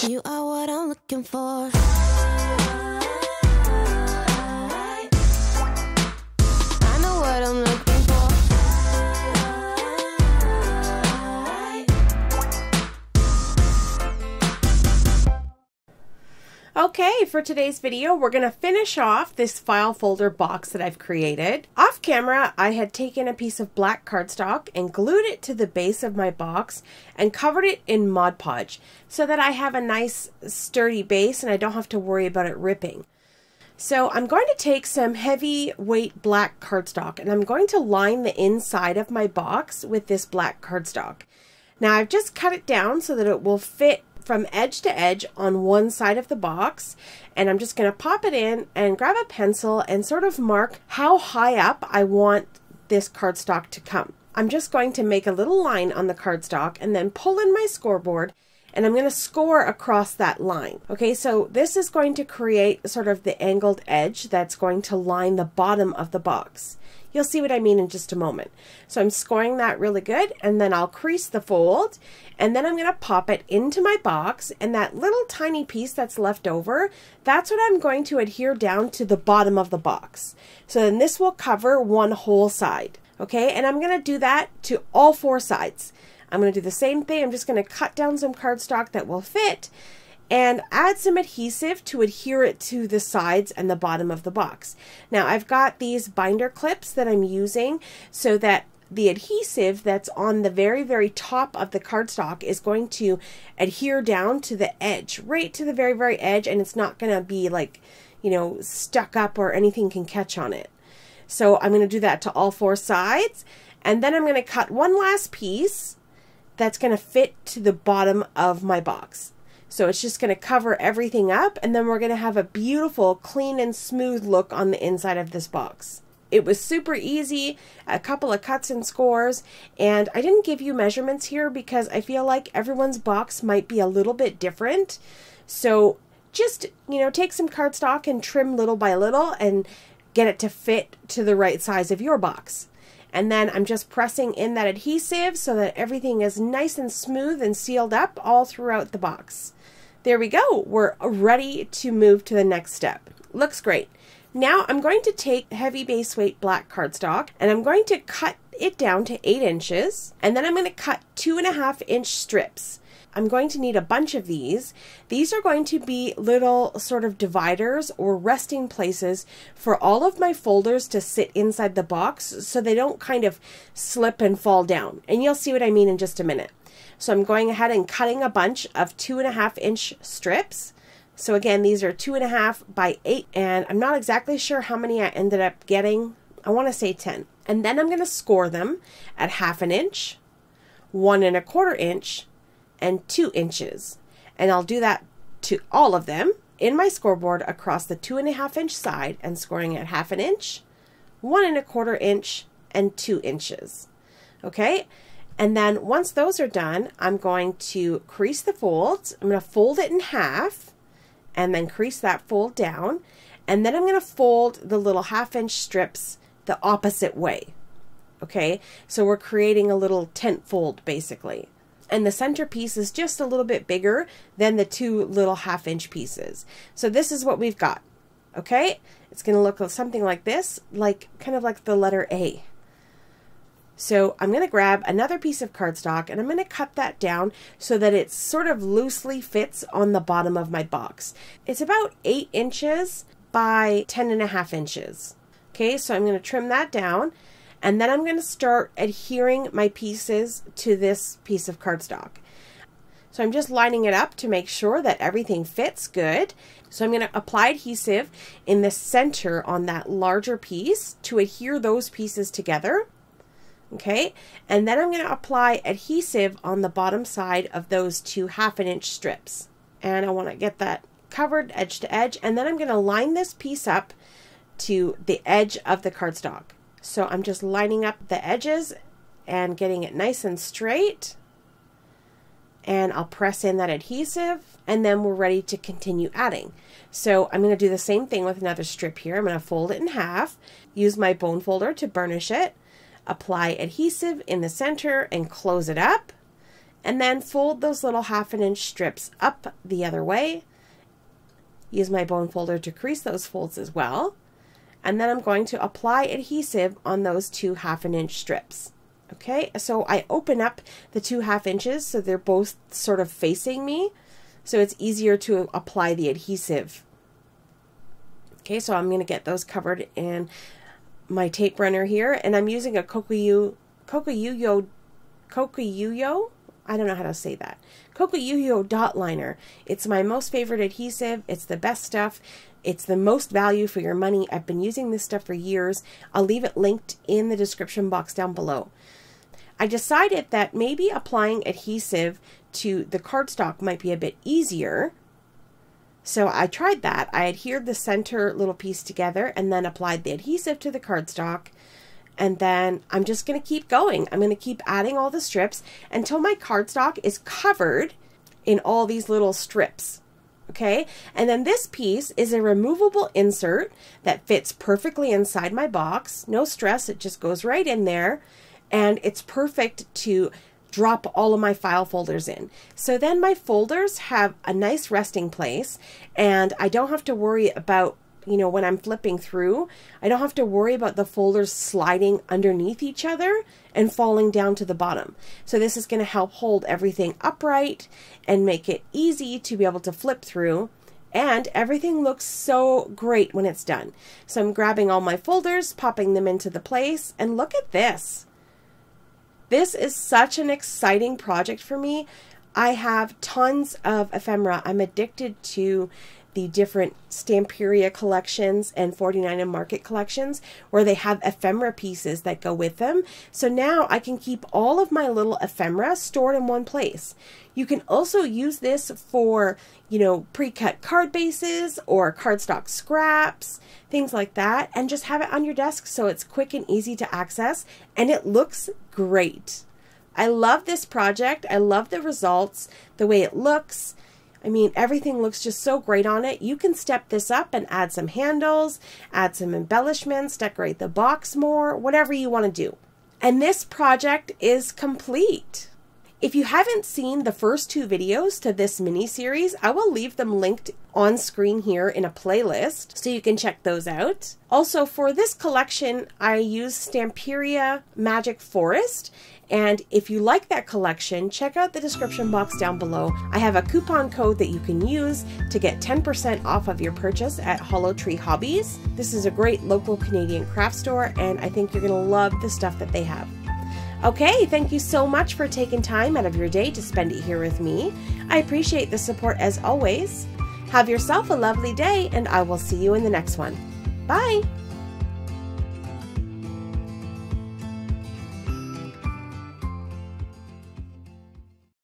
You are what I'm looking for. I know what I'm looking for. Okay, for today's video, we're going to finish off this file folder box that I've created. Off camera, I had taken a piece of black cardstock and glued it to the base of my box and covered it in Mod Podge so that I have a nice sturdy base and I don't have to worry about it ripping. So I'm going to take some heavy weight black cardstock and I'm going to line the inside of my box with this black cardstock. Now I've just cut it down so that it will fit from edge to edge on one side of the box, and I'm just going to pop it in and grab a pencil and sort of mark how high up I want this cardstock to come. I'm just going to make a little line on the cardstock and then pull in my scoreboard, and I'm going to score across that line. Okay, so this is going to create sort of the angled edge that's going to line the bottom of the box. You'll see what I mean in just a moment. So I'm scoring that really good, and then I'll crease the fold, and then I'm going to pop it into my box, and that little tiny piece that's left over, that's what I'm going to adhere down to the bottom of the box. So then this will cover one whole side. Okay, and I'm going to do that to all four sides. I'm going to do the same thing. I'm just going to cut down some cardstock that will fit and add some adhesive to adhere it to the sides and the bottom of the box. Now I've got these binder clips that I'm using so that the adhesive that's on the very, very top of the cardstock is going to adhere down to the edge, right to the very, very edge, and it's not going to be like, you know, stuck up or anything can catch on it. So I'm going to do that to all four sides, and then I'm going to cut one last piece that's going to fit to the bottom of my box. So it's just going to cover everything up, and then we're going to have a beautiful, clean and smooth look on the inside of this box. It was super easy, a couple of cuts and scores, and I didn't give you measurements here because I feel like everyone's box might be a little bit different. So just, you know, take some cardstock and trim little by little and get it to fit to the right size of your box. And then I'm just pressing in that adhesive so that everything is nice and smooth and sealed up all throughout the box. There we go. We're ready to move to the next step. Looks great. Now I'm going to take heavy base weight black cardstock and I'm going to cut it down to 8 inches, and then I'm going to cut 2.5 inch strips. I'm going to need a bunch of these. These are going to be little sort of dividers or resting places for all of my folders to sit inside the box so they don't kind of slip and fall down. And you'll see what I mean in just a minute. So I'm going ahead and cutting a bunch of 2.5 inch strips. So again, these are 2.5 by 8, and I'm not exactly sure how many I ended up getting. I want to say 10. And then I'm going to score them at 1/2 inch, 1.25 inch, and 2 inches. And I'll do that to all of them in my scoreboard across the 2.5 inch side and scoring at 1/2 inch, 1.25 inch, and 2 inches. Okay. And then once those are done, I'm going to crease the folds. I'm going to fold it in half and then crease that fold down. And then I'm going to fold the little 1/2 inch strips the opposite way. Okay, so we're creating a little tent fold basically. And the center piece is just a little bit bigger than the two little 1/2 inch pieces. So this is what we've got. Okay, it's going to look something like this, like kind of like the letter A. So I'm going to grab another piece of cardstock and I'm going to cut that down so that it sort of loosely fits on the bottom of my box. It's about 8 inches by 10.5 inches. Okay, so I'm going to trim that down, and then I'm going to start adhering my pieces to this piece of cardstock. So I'm just lining it up to make sure that everything fits good. So I'm going to apply adhesive in the center on that larger piece to adhere those pieces together. Okay, and then I'm going to apply adhesive on the bottom side of those two 1/2 inch strips. And I want to get that covered edge to edge, and then I'm going to line this piece up to the edge of the cardstock. So I'm just lining up the edges and getting it nice and straight. And I'll press in that adhesive, and then we're ready to continue adding. So I'm going to do the same thing with another strip here. I'm going to fold it in half, use my bone folder to burnish it, apply adhesive in the center and close it up, and then fold those little 1/2 inch strips up the other way. Use my bone folder to crease those folds as well. And then I'm going to apply adhesive on those 2 1/2 inch strips. Okay, so I open up the 2 1/2 inches so they're both sort of facing me, so it's easier to apply the adhesive. Okay, so I'm going to get those covered in my tape runner here, and I'm using a Kokuyuyo, I don't know how to say that, Kokuyuyo dot liner. It's my most favorite adhesive. It's the best stuff. It's the most value for your money. I've been using this stuff for years. I'll leave it linked in the description box down below. I decided that maybe applying adhesive to the cardstock might be a bit easier. So I tried that. I adhered the center little piece together and then applied the adhesive to the cardstock. And then I'm just going to keep going. I'm going to keep adding all the strips until my cardstock is covered in all these little strips. Okay, and then this piece is a removable insert that fits perfectly inside my box. No stress, it just goes right in there, and it's perfect to drop all of my file folders in. So then my folders have a nice resting place, and I don't have to worry about, you know, when I'm flipping through, I don't have to worry about the folders sliding underneath each other and falling down to the bottom. So this is going to help hold everything upright and make it easy to be able to flip through, and everything looks so great when it's done. So I'm grabbing all my folders, popping them into the place, and look at this. This is such an exciting project for me. I have tons of ephemera. I'm addicted to the different Stamperia collections and 49 and Market collections where they have ephemera pieces that go with them. So now I can keep all of my little ephemera stored in one place. You can also use this for, you know, pre-cut card bases or cardstock scraps, things like that, and just have it on your desk so it's quick and easy to access, and it looks great. I love this project. I love the results, the way it looks. I mean, everything looks just so great on it. You can step this up and add some handles, add some embellishments, decorate the box more, whatever you want to do. And this project is complete. If you haven't seen the first 2 videos to this mini series, I will leave them linked on screen here in a playlist so you can check those out. Also, for this collection, I use Stamperia Magic Forest. And if you like that collection, check out the description box down below. I have a coupon code that you can use to get 10% off of your purchase at Hollow Tree Hobbies. This is a great local Canadian craft store, and I think you're going to love the stuff that they have. Okay, thank you so much for taking time out of your day to spend it here with me. I appreciate the support as always. Have yourself a lovely day, and I will see you in the next one. Bye!